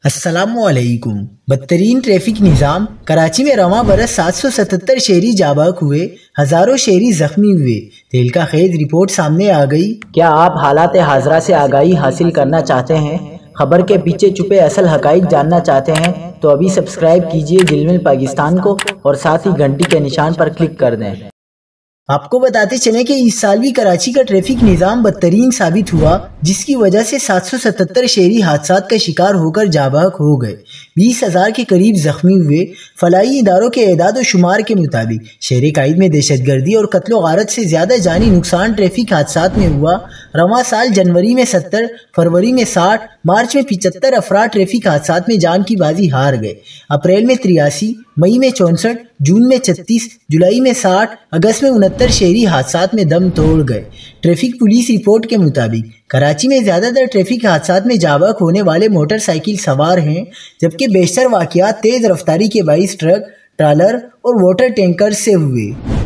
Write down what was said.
السلام علیکم۔ بدترین ٹریفک نظام کراچی میں رواں برس 777 شہری جاں بحق ہوئے، ہزاروں شہری زخمی ہوئے۔ تہلکہ خیز رپورٹ سامنے آ گئی۔ کیا آپ حالات حاضرہ سے آگاہی حاصل کرنا چاہتے ہیں؟ خبر کے پیچھے چھپے اصل حقائق جاننا چاہتے ہیں تو ابھی سبسکرائب کیجئے جلمل پاکستان کو اور ساتھ ہی گھنٹی کے نشان پر کلک کر دیں۔ آپ کو بتاتے چلیں کہ اس سال بھی کراچی کا ٹریفک نظام بدترین ثابت ہوا، جس کی وجہ سے 777 شہری حادثات کا شکار ہو کر جاں بحق ہو گئے، 20,000 کے قریب زخمی ہوئے۔ فلاحی اداروں کے اعداد و شمار کے مطابق شہر قائد میں دہشت گردی اور قتل و غارت سے زیادہ جانی نقصان ٹریفک حادثات میں ہوا۔ رواں سال جنوری میں 70، فروری میں 60، مارچ میں 75 افراد ٹریفک حادثات میں جان کی بازی ہار گئے۔ اپریل میں 83، مئی میں 64، جون میں 36، جولائی میں 60، اگست میں 69 شہری حادثات میں دم توڑ گئے۔ ٹریفک پولیس رپورٹ کے مطابق کراچی میں زیادہ تر ٹریفک حادثات میں جاں بحق ہونے والے موٹر سائیکل سوار ہیں، جبکہ بیشتر واقعات تیز رفتاری کے باعث ٹرک، ٹرالر اور واٹر ٹینکر سے ہوئے۔